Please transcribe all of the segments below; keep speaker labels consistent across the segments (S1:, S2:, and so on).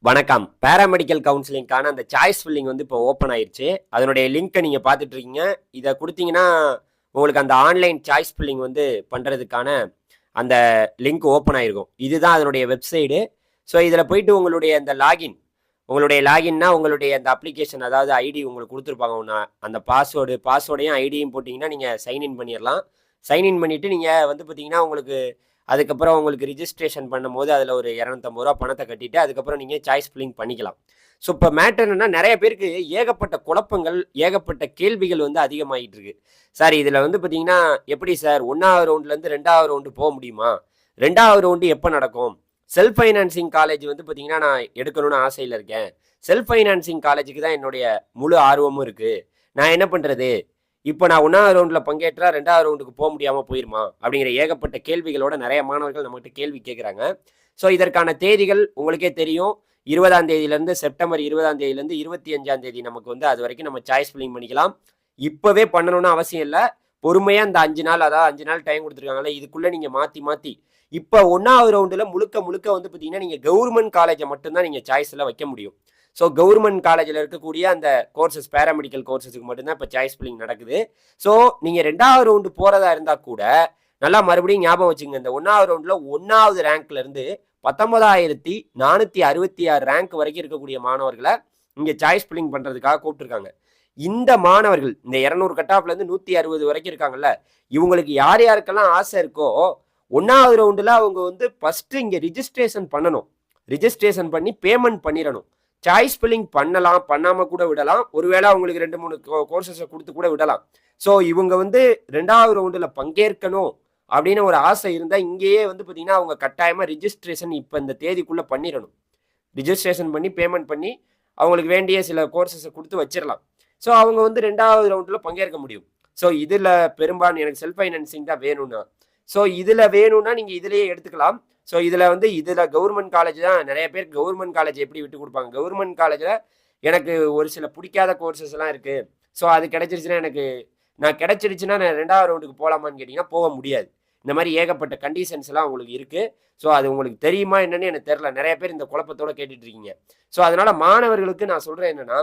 S1: வணக்கம். பேராமெடிக்கல் கவுன்சிலிங்கான அந்த choice filling வந்து இப்போ ஓப்பன் ஆயிருச்சு. அதனுடைய லிங்க்கை நீங்க பார்த்துட்டு இருக்கீங்க. இத குடுத்தீங்கன்னா, உங்களுக்கு அந்த ஆன்லைன் சாய்ஸ் ஃபில்லிங் வந்து பண்றதுக்கான அந்த லிங்க் ஓப்பன் ஆயிருக்கும். இதுதான் அதனுடைய வெப்சைடு. ஸோ இதில போயிட்டு உங்களுடைய லாகின்னா உங்களுடைய அந்த அப்ளிகேஷன் அதாவது ஐடி உங்களுக்கு குடுத்துருப்பாங்க ஒண்ணு. அந்த பாஸ்வேர்டையும் ஐடியும் போட்டீங்கன்னா, நீங்க சைன் இன் பண்ணிறலாம். சைன் இன் பண்ணிட்டு நீங்க வந்து பார்த்தீங்கன்னா, அதுக்கப்புறம் உங்களுக்கு ரிஜிஸ்ட்ரேஷன் பண்ணும்போது அதில் ஒரு ரூ. 250 பணத்தை கட்டிட்டு அதுக்கப்புறம் நீங்கள் சாய்ஸ் ஃபில்லிங் பண்ணிக்கலாம். ஸோ இப்போ மேட்டர் என்னன்னா நிறைய பேருக்கு ஏகப்பட்ட குழப்பங்கள், ஏகப்பட்ட கேள்விகள் வந்து அதிகமாகிட்டு இருக்கு. சார் இதில் வந்து பார்த்தீங்கன்னா எப்படி சார் 1வது ரவுண்ட்லேருந்து 2வது ரவுண்டு போக முடியுமா? 2வது ரவுண்டு எப்போ நடக்கும்? செல்ஃப் ஃபைனான்சிங் காலேஜ் வந்து பார்த்தீங்கன்னா நான் எடுக்கணும்னு ஆசையில் இருக்கேன். செல்ஃப் ஃபைனான்சிங் காலேஜுக்கு தான் என்னுடைய முழு ஆர்வமும் இருக்குது. நான் என்ன பண்ணுறது? இப்போ நான் 1வது ரவுண்டில் பங்கேற்றா 2வது ரவுண்டுக்கு போக முடியாமல் போயிருமா? அப்படிங்கிற ஏகப்பட்ட கேள்விகளோட நிறைய மாணவர்கள் நம்மகிட்ட கேள்வி கேட்குறாங்க. ஸோ இதற்கான தேதிகள் உங்களுக்கே தெரியும். 20ஆம் தேதியிலேருந்து செப்டம்பர் 20ஆம் தேதியிலேருந்து 25ஆம் தேதி நமக்கு வந்து அது வரைக்கும் நம்ம சாய்ஸ் ஃபில்லிங் பண்ணிக்கலாம். இப்போவே பண்ணணும்னு அவசியம் இல்லை. பொறுமையாக இந்த 5 நாள் அதாவது 5 நாள் டைம் கொடுத்துருக்காங்கல்ல, இதுக்குள்ளே நீங்கள் மாற்றி இப்போ 1வது ரவுண்டில் முழுக்க வந்து பார்த்தீங்கன்னா நீங்கள் கவர்மெண்ட் காலேஜை மட்டும்தான் நீங்கள் சாய்ஸில் வைக்க முடியும். ஸோ கவர்மெண்ட் காலேஜில் இருக்கக்கூடிய அந்த கோர்சஸ் பேராமெடிக்கல் கோர்சஸுக்கு மட்டும்தான் இப்போ சாய்ஸ் ஃபில்லிங் நடக்குது. ஸோ நீங்கள் 2வது ரவுண்டு போகிறதா இருந்தால் கூட நல்லா மறுபடியும் ஞாபகம் வச்சுங்க. இந்த 1வது ரவுண்டில் 1வது ரேங்க்லேருந்து 19,466 ரேங்க் வரைக்கும் இருக்கக்கூடிய மாணவர்களை இங்கே சாய்ஸ் ஃபில்லிங் பண்ணுறதுக்காக கூப்பிட்டுருக்காங்க. இந்த மாணவர்கள் இந்த 200 கட் ஆஃப்லேருந்து 160 வரைக்கும் இருக்காங்கல்ல, இவங்களுக்கு யார் யாருக்கெல்லாம் ஆசை இருக்கோ 1வது ரவுண்டில் அவங்க வந்து ஃபஸ்ட்டு இங்கே ரிஜிஸ்ட்ரேஷன் பண்ணணும். ரிஜிஸ்ட்ரேஷன் பண்ணி பேமெண்ட் பண்ணிடணும். சாய்ஸ் ஃபில்லிங் பண்ணலாம், பண்ணாமல் கூட விடலாம். ஒருவேளை அவங்களுக்கு 2-3 கோர்சஸை கொடுத்து கூட விடலாம். ஸோ இவங்க வந்து 2வது ரவுண்டில் பங்கேற்கணும் அப்படின்னு ஒரு ஆசை இருந்தால் இங்கேயே வந்து பார்த்தீங்கன்னா அவங்க கட்டாயமாக ரிஜிஸ்ட்ரேஷன் இப்போ இந்த தேதிக்குள்ளே பண்ணிடணும். ரிஜிஸ்ட்ரேஷன் பண்ணி பேமெண்ட் பண்ணி அவங்களுக்கு வேண்டிய சில கோர்சஸை கொடுத்து வச்சிடலாம். ஸோ அவங்க வந்து 2வது ரவுண்டில் பங்கேற்க முடியும். ஸோ இதில் பெரும்பாலும் எனக்கு செல்ஃப் ஃபைனான்சிங் தான் வேணும்னா, ஸோ இதில் வேணும்னா நீங்கள் இதிலேயே எடுத்துக்கலாம். ஸோ இதில் கவர்மெண்ட் காலேஜ் தான் நிறைய பேர் கவர்மெண்ட் காலேஜ் எப்படி விட்டு கொடுப்பாங்க. கவர்மெண்ட் காலேஜில் எனக்கு ஒரு சில பிடிக்காத கோர்சஸ் எல்லாம் இருக்குது. ஸோ அது கிடைச்சிருச்சுன்னா நான் 2வது ரவுண்டுக்கு போகலாமான்னு கேட்டிங்கன்னா போக முடியாது. இந்த மாதிரி ஏகப்பட்ட கண்டிஷன்ஸ் எல்லாம் உங்களுக்கு இருக்குது. ஸோ அது உங்களுக்கு தெரியுமா என்னன்னு எனக்கு தெரில. நிறைய பேர் இந்த குழப்பத்தோடு கேட்டுட்டு இருக்கீங்க. ஸோ அதனால் மாணவர்களுக்கு நான் சொல்கிறேன் என்னென்னா,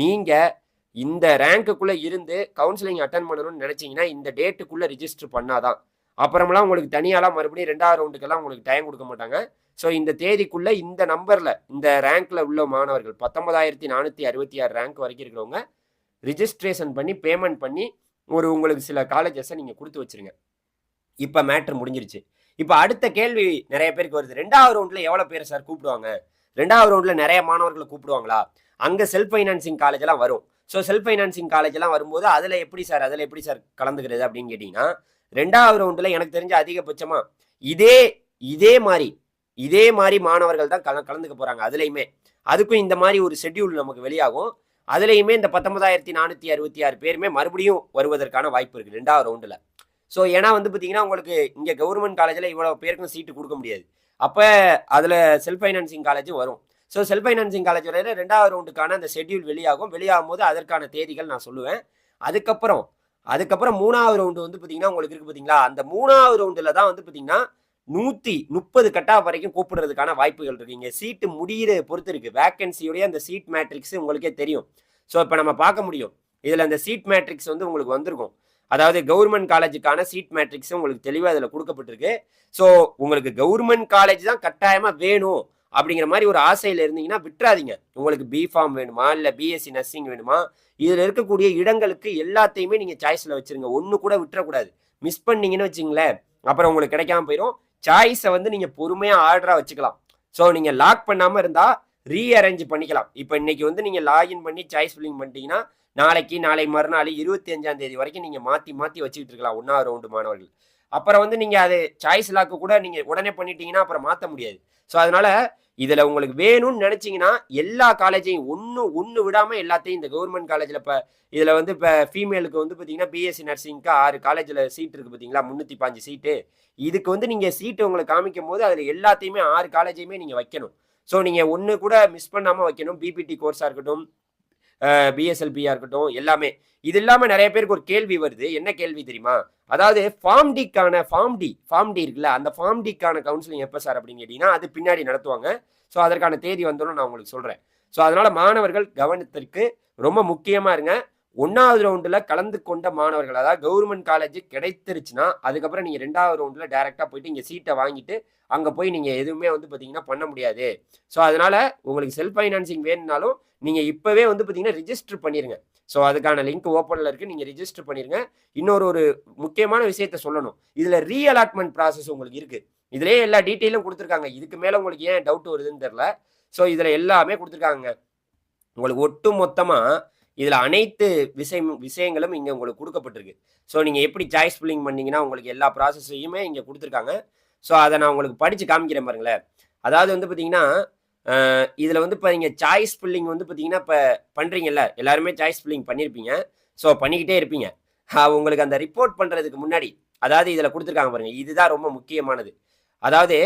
S1: நீங்கள் இந்த ரேங்க்குள்ளே இருந்து கவுன்சிலிங் அட்டன் பண்ணணும்னு நினச்சிங்கன்னா இந்த டேட்டுக்குள்ளே ரிஜிஸ்டர் பண்ணாதான். அப்புறமெல்லாம் உங்களுக்கு தனியாலாம் மறுபடியும் 2வது ரவுண்டுக்கெல்லாம் உங்களுக்கு டைம் கொடுக்க மாட்டாங்க. ஸோ இந்த தேதிக்குள்ளே இந்த நம்பரில் இந்த ரேங்க்கில் உள்ள மாணவர்கள் 19,466 ரேங்க் வரைக்கும் இருக்கிறவங்க ரிஜிஸ்ட்ரேஷன் பண்ணி பேமெண்ட் பண்ணி உங்களுக்கு சில காலேஜஸை நீங்கள் கொடுத்து வச்சுருங்க. இப்போ மேட்ரு முடிஞ்சிருச்சு. இப்போ அடுத்த கேள்வி நிறைய பேருக்கு வருது. 2வது ரவுண்டில் எவ்வளோ பேர் சார் கூப்பிடுவாங்க? 2வது ரவுண்டில் நிறைய மாணவர்களை கூப்பிடுவாங்களா? அங்கே செல்ஃப் ஃபைனான்சிங் காலேஜெல்லாம் வரும். ஸோ செல்ஃப் ஃபைனான்சிங் காலேஜெல்லாம் வரும்போது அதில் எப்படி சார் கலந்துக்கிறது அப்படின்னு கேட்டிங்கன்னா, 2வது ரவுண்டில் எனக்கு தெரிஞ்ச அதிகபட்சமாக இதே மாதிரி மாணவர்கள் தான் கலந்துக்க போகிறாங்க. அதுக்கும் இந்த மாதிரி ஒரு ஷெட்யூல் நமக்கு வெளியாகும். அதுலேயுமே இந்த 19,466 பேருமே மறுபடியும் வருவதற்கான வாய்ப்பு இருக்குது 2வது ரவுண்டில். ஸோ ஏன்னா வந்து பார்த்தீங்கன்னா உங்களுக்கு இங்கே கவர்மெண்ட் காலேஜில் இவ்வளோ பேருக்கும் சீட்டு கொடுக்க முடியாது. அப்போ அதில் செல்ஃப் ஃபைனான்சிங் காலேஜும் வரும். ஸோ செல்ஃப் ஃபைனான்சிங் காலேஜ் வரையில் 2வது ரவுண்டுக்கான அந்த ஷெட்யூல் வெளியாகும் போது அதற்கான தேதிகள் நான் சொல்லுவேன். அதுக்கப்புறம் 3வது ரவுண்டு வந்து பார்த்தீங்கன்னா உங்களுக்கு இருக்குது பார்த்தீங்களா, அந்த 3வது ரவுண்டில் தான் வந்து பார்த்தீங்கன்னா 130 கட் ஆஃப் வரைக்கும் கூப்பிடுறதுக்கான வாய்ப்புகள் இருக்குது. இங்கே சீட்டு முடிகிற பொறுத்து இருக்குது. வேக்கன்சியோடைய அந்த சீட் மேட்ரிக்ஸ் உங்களுக்கே தெரியும். ஸோ இப்போ நம்ம பார்க்க முடியும். இதில் அந்த சீட் மேட்ரிக்ஸ் வந்து உங்களுக்கு வந்திருக்கும். அதாவது கவர்மெண்ட் காலேஜுக்கான சீட் மேட்ரிக்ஸ் உங்களுக்கு தெளிவாக அதில் கொடுக்கப்பட்டிருக்கு. ஸோ உங்களுக்கு கவர்மெண்ட் காலேஜ் தான் கட்டாயமாக வேணும் அப்படிங்கிற மாதிரி ஒரு ஆசையில் இருந்தீங்கன்னா விட்டுறாதீங்க. உங்களுக்கு பிஃபார்ம் வேணுமா இல்லை பிஎஸ்சி நர்சிங் வேணுமா, இதில் இருக்கக்கூடிய இடங்களுக்கு எல்லாத்தையுமே நீங்கள் சாய்ஸில் வச்சுருங்க. ஒன்று கூட விட்டுறக்கூடாது. மிஸ் பண்ணீங்கன்னு வச்சுங்களேன், அப்புறம் உங்களுக்கு கிடைக்காம போயிடும். சாய்ஸை வந்து நீங்கள் பொறுமையாக ஆர்டராக வச்சுக்கலாம். ஸோ நீங்கள் லாக் பண்ணாமல் இருந்தால் ரீஅரேஞ்ச் பண்ணிக்கலாம். இப்போ இன்றைக்கி வந்து நீங்கள் லாகின் பண்ணி சாய்ஸ் ஃபில்லிங் பண்ணிட்டீங்கன்னா நாளை மறுநாள் 25ஆம் தேதி வரைக்கும் நீங்கள் மாற்றி வச்சுக்கிட்டு இருக்கலாம் 1வது ரவுண்டு மாணவர்கள். அப்புறம் வந்து நீங்கள் அது சாய்ஸ் லாக்கு கூட நீங்கள் உடனே பண்ணிட்டீங்கன்னா அப்புறம் மாற்ற முடியாது. ஸோ அதனால் இதில் உங்களுக்கு வேணும்னு நினச்சிங்கன்னா எல்லா காலேஜையும் ஒன்று விடாமல் எல்லாத்தையும் இந்த கவர்மெண்ட் காலேஜில் இதில் வந்து இப்போ ஃபீமேலுக்கு வந்து பார்த்தீங்கன்னா பிஎஸ்சி நர்சிங்க்கு 6 காலேஜில் சீட் இருக்குது பார்த்தீங்களா, 305 சீட்டு. இதுக்கு வந்து நீங்கள் சீட்டு உங்களுக்கு காமிக்கும் போது அதில் எல்லாத்தையுமே 6 காலேஜையுமே நீங்கள் வைக்கணும். ஸோ நீங்கள் ஒன்று கூட மிஸ் பண்ணாமல் வைக்கணும். பிபிடி கோர்ஸாக இருக்கட்டும், பிஎஸ்எல்பியா இருக்கட்டும் எல்லாமே. இது இல்லாமல் நிறைய பேருக்கு ஒரு கேள்வி வருது. என்ன கேள்வி தெரியுமா? அதாவது ஃபார்ம் டி இருக்குல்ல, அந்த ஃபார்ம் டிக்கான கவுன்சிலிங் எப்போ சார் அப்படின்னு கேட்டீங்கன்னா அது பின்னாடி நடத்துவாங்க. ஸோ அதற்கான தேதி வந்தோன்னு நான் உங்களுக்கு சொல்கிறேன். ஸோ அதனால மாணவர்கள் கவனத்திற்கு ரொம்ப முக்கியமாக இருங்க. 1வது ரவுண்டில் கலந்து கொண்ட மாணவர்கள், அதாவது கவர்மெண்ட் காலேஜ் கிடைத்திருச்சுன்னா அதுக்கப்புறம் நீங்கள் 2வது ரவுண்டில் டைரெக்டாக போயிட்டு இங்கே சீட்டை வாங்கிட்டு அங்கே போய் நீங்கள் எதுவுமே வந்து பார்த்தீங்கன்னா பண்ண முடியாது. ஸோ அதனால் உங்களுக்கு செல்ஃப் ஃபைனான்சிங் வேணும்னாலும் நீங்கள் இப்போவே வந்து பார்த்தீங்கன்னா ரிஜிஸ்டர் பண்ணிடுங்க. ஸோ அதுக்கான லிங்க் ஓப்பனில் இருக்குது, நீங்கள் ரிஜிஸ்டர் பண்ணிடுங்க. இன்னொரு முக்கியமான விஷயத்த சொல்லணும். இதில் ரீஅலாட்மெண்ட் ப்ராசஸ் உங்களுக்கு இருக்குது. இதுலேயே எல்லா டீட்டெயிலும் கொடுத்துருக்காங்க. இதுக்கு மேலே உங்களுக்கு ஏன் டவுட் வருதுன்னு தெரில. ஸோ இதில் எல்லாமே கொடுத்துருக்காங்க. உங்களுக்கு ஒட்டு மொத்தமாக இதில் அனைத்து விஷயங்களும் இங்கே உங்களுக்கு கொடுக்கப்பட்டிருக்கு. ஸோ நீங்கள் எப்படி சாய்ஸ் ஃபில்லிங் பண்ணீங்கன்னா உங்களுக்கு எல்லா ப்ராசஸையுமே இங்கே கொடுத்துருக்காங்க. ஸோ அதை நான் உங்களுக்கு படித்து காமிக்கிறேன் பாருங்களேன். அதாவது வந்து பார்த்தீங்கன்னா இதில் வந்து இப்போ நீங்கள் சாய்ஸ் ஃபில்லிங் வந்து பார்த்தீங்கன்னா இப்போ பண்ணுறீங்கல்ல, எல்லாருமே சாய்ஸ் ஃபில்லிங் பண்ணியிருப்பீங்க. ஸோ பண்ணிக்கிட்டே இருப்பீங்க. உங்களுக்கு அந்த ரிப்போர்ட் பண்ணுறதுக்கு முன்னாடி அதாவது இதில் கொடுத்துருக்காங்க பாருங்கள், இதுதான் ரொம்ப முக்கியமானது. அதாவது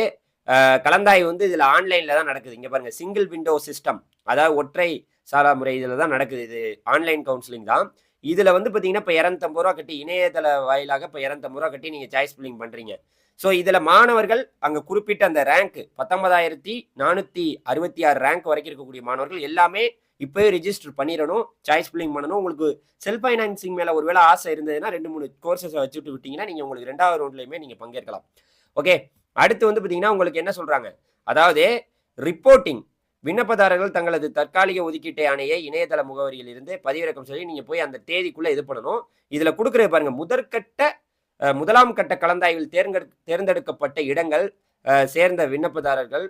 S1: கலந்தாய்வு வந்து இதில் ஆன்லைனில் தான் நடக்குது. இங்கே பாருங்கள், சிங்கிள் விண்டோ சிஸ்டம், அதாவது ஒற்றை சாரா முறை இதில் தான் நடக்குது. இது ஆன்லைன் கவுன்சிலிங் தான். இதில் வந்து பார்த்தீங்கன்னா இப்போ 250 ரூபா கட்டி இணையதள வாயிலாக இப்போ 250 ரூபா கட்டி நீங்கள் சாய்ஸ் ஃபில்லிங் பண்ணுறீங்க. ஸோ இதில் மாணவர்கள் அங்கே குறிப்பிட்ட அந்த ரேங்க் 19,466 ரேங்க் வரைக்கும் இருக்கக்கூடிய மாணவர்கள் எல்லாமே இப்போவே ரிஜிஸ்டர் பண்ணிடணும், சாய்ஸ் ஃபில்லிங் பண்ணணும். உங்களுக்கு செல்ஃப் ஃபைனான்சிங் மேலே ஒரு வேளை ஆசை இருந்ததுன்னா 2-3 கோர்சஸை வச்சுட்டு விட்டிங்கன்னா நீங்கள் உங்களுக்கு 2வது ரவுண்ட்லையுமே நீங்கள் பங்கேற்கலாம். ஓகே, அடுத்து வந்து பார்த்தீங்கன்னா உங்களுக்கு என்ன சொல்கிறாங்க, அதாவது ரிப்போர்ட்டிங் விண்ணப்பதாரர்கள் தங்களது தற்காலிக ஒதுக்கீட்டை ஆணையை இணையதள முகவரியில் இருந்து பதிவிறக்கம் சொல்லி நீங்கள் போய் அந்த தேதிக்குள்ளே இது பண்ணணும். இதில் கொடுக்குறது பாருங்கள், முதலாம் கட்ட கலந்தாய்வில் தேர்ந்தெடுக்கப்பட்ட இடங்கள் சேர்ந்த விண்ணப்பதாரர்கள்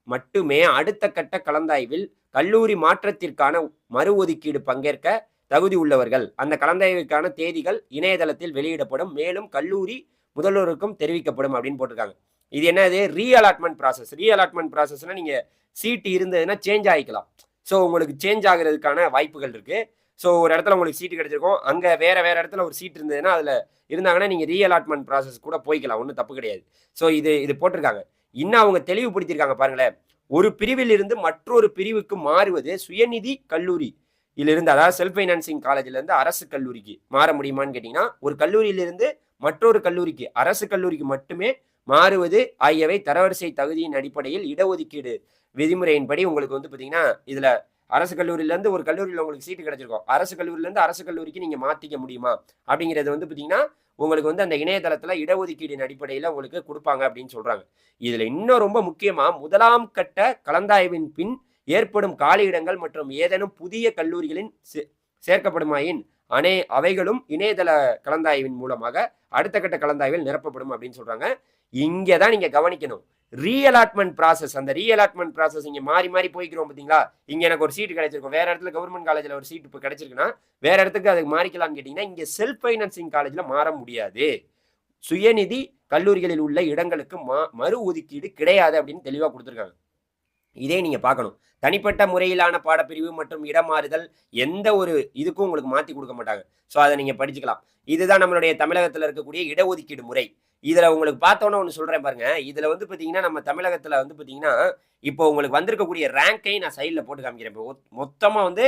S1: மட்டுமே அடுத்த கட்ட கலந்தாய்வில் கல்லூரி மாற்றத்திற்கான மறு ஒதுக்கீடு பங்கேற்க தகுதி உள்ளவர்கள். அந்த கலந்தாய்வுக்கான தேதிகள் இணையதளத்தில் வெளியிடப்படும், மேலும் கல்லூரி முதல்வருக்கும் தெரிவிக்கப்படும் அப்படின்னு போட்டிருக்காங்க. இது என்னது? Reallotment process. ரீஅலாட்மெண்ட் ப்ராசஸ்னா நீங்கள் சீட்டு இருந்ததுன்னா சேஞ்ச் ஆகிக்கலாம். ஸோ உங்களுக்கு சேஞ்ச் ஆகிறதுக்கான வாய்ப்புகள் இருக்குது. ஸோ ஒரு இடத்துல உங்களுக்கு சீட்டு கிடைச்சிருக்கும், அங்கே வேறு இடத்துல ஒரு சீட் இருந்ததுன்னா அதில் இருந்தாங்கன்னா நீங்கள் ரீஅலாட்மெண்ட் ப்ராசஸ் கூட போய்க்கலாம், ஒன்றும் தப்பு கிடையாது. ஸோ இது போட்டிருக்காங்க. இன்னும் அவங்க தெளிவுபடுத்தியிருக்காங்க பாருங்களேன். ஒரு பிரிவில் இருந்து மற்றொரு பிரிவுக்கு மாறுவது சுயநிதி கல்லூரி இருந்து, அதாவது செல்ஃப் ஃபைனான்சிங் காலேஜிலேருந்து அரசு கல்லூரிக்கு மாற முடியுமான்னு கேட்டிங்கன்னா ஒரு கல்லூரியிலிருந்து மற்றொரு கல்லூரிக்கு, அரசு கல்லூரிக்கு மட்டுமே மாறுவது ஆகியவை தரவரிசை தகுதியின் அடிப்படையில் இடஒதுக்கீடு விதிமுறையின்படி உங்களுக்கு வந்து பார்த்தீங்கன்னா இதில் அரசு கல்லூரியிலேருந்து ஒரு கல்லூரியில் உங்களுக்கு சீட்டு கிடைச்சிருக்கும், அரசு கல்லூரியிலேருந்து அரசு கல்லூரிக்கு நீங்கள் மாற்றிக்க முடியுமா அப்படிங்கிறது வந்து பார்த்தீங்கன்னா உங்களுக்கு வந்து அந்த இணையதளத்தில் இடஒதுக்கீடின் அடிப்படையில் உங்களுக்கு கொடுப்பாங்க அப்படின்னு சொல்கிறாங்க. இதில் இன்னும் ரொம்ப முக்கியமாக முதலாம் கட்ட கலந்தாய்வின் பின் ஏற்படும் காலியிடங்கள் மற்றும் ஏதேனும் புதிய கல்லூரிகளின் சேர்க்கப்படுமாயின் அவைகளும் இணையதள கலந்தாய்வின் மூலமாக அடுத்த கட்ட கலந்தாய்வில் நிரப்பப்படும் அப்படின்னு சொல்கிறாங்க. இங்கே தான் நீங்கள் கவனிக்கணும், ரீஅலாட்மெண்ட் ப்ராசஸ். அந்த ரீஅலாட்மெண்ட் ப்ராசஸ் இங்கே மாறி போய்க்கிறோம் பார்த்தீங்களா? இங்கே எனக்கு ஒரு சீட்டு கிடைச்சிருக்கும், வேற இடத்துல கவர்மெண்ட் காலேஜில் ஒரு சீட்டு இப்போ கிடைச்சிருக்குன்னா வேற இடத்துக்கு அதுக்கு மாறிக்கலாம்னு கேட்டிங்கன்னா இங்கே செல்ஃப் ஃபைனான்சிங் காலேஜில் மாற முடியாது. சுயநிதி கல்லூரிகளில் உள்ள இடங்களுக்கு மறு ஒதுக்கீடு கிடையாது அப்படின்னு தெளிவாக கொடுத்துருக்காங்க. இதே நீங்கள் பார்க்கணும், தனிப்பட்ட முறையிலான பாடப்பிரிவு மற்றும் இடமாறுதல் எந்த ஒரு இதுக்கும் உங்களுக்கு மாற்றி கொடுக்க மாட்டாங்க. ஸோ அதை நீங்கள் படிச்சுக்கலாம். இதுதான் நம்மளுடைய தமிழகத்தில் இருக்கக்கூடிய இடஒதுக்கீடு முறை. இதில் உங்களுக்கு பார்த்தோன்னா ஒன்று சொல்கிறேன் பாருங்க. இதில் வந்து பார்த்தீங்கன்னா நம்ம தமிழகத்தில் வந்து பார்த்தீங்கன்னா இப்போ உங்களுக்கு வந்திருக்கக்கூடிய ரேங்கை நான் சைடில் போட்டு காமிக்கிறேன். இப்போ மொத்தமாக வந்து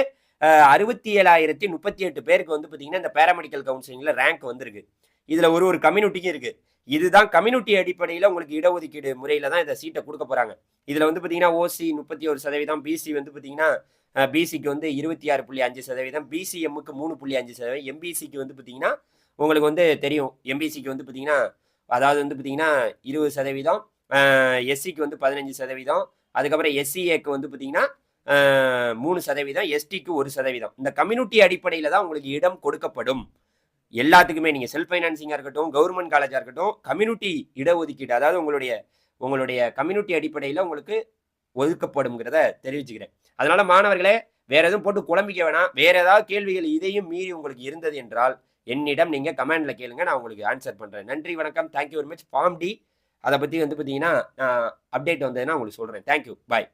S1: 67,038 பேருக்கு வந்து பார்த்தீங்கன்னா இந்த பேராமெடிக்கல் கவுன்சிலிங்கில் ரேங்க் வந்திருக்கு. இதில் ஒரு கம்யூனிட்டிக்கும் இருக்குது. இதுதான் கம்யூனிட்டி அடிப்படையில் உங்களுக்கு இடஒதுக்கீடு முறையில் தான் இந்த சீட்டை கொடுக்க போகிறாங்க. இதில் வந்து பார்த்தீங்கன்னா ஓசி 31%, பிசி வந்து பார்த்தீங்கன்னா பிசிக்கு வந்து 26.5%, பிசிஎம்முக்கு 3.5%, எம்பிசிக்கு வந்து பார்த்தீங்கன்னா உங்களுக்கு வந்து தெரியும், எம்பிசிக்கு வந்து பார்த்தீங்கன்னா அதாவது வந்து பார்த்தீங்கன்னா 20%, எஸ்சிக்கு வந்து 15%, அதுக்கப்புறம் எஸ்சிஏக்கு வந்து பார்த்தீங்கன்னா 3%, எஸ்டிக்கு 1%. இந்த கம்யூனிட்டி அடிப்படையில் தான் உங்களுக்கு இடம் கொடுக்கப்படும். எல்லாத்துக்குமே நீங்கள் செல்ஃப் ஃபைனான்சிங்காக இருக்கட்டும், கவர்மெண்ட் காலேஜாக இருக்கட்டும், கம்யூனிட்டி இடஒதுக்கீடு அதாவது உங்களுடைய கம்யூனிட்டி அடிப்படையில் உங்களுக்கு ஒதுக்கப்படும்ங்கிறத தெரிவிச்சுக்கிறேன். அதனால மாணவர்களே வேற எதுவும் போட்டு குழம்பிக்க வேணாம். வேற ஏதாவது கேள்விகள் இதையும் மீறி உங்களுக்கு இருந்தது என்றால் என்னிடம் நீங்கள் கமெண்ட்ல கேளுங்க, நான் உங்களுக்கு ஆன்சர் பண்ணுறேன். நன்றி, வணக்கம், thank you very much. Form D அதை பற்றி வந்து பார்த்தீங்கன்னா அப்டேட் வந்ததுன்னா உங்களுக்கு சொல்கிறேன். தேங்க்யூ, பாய்.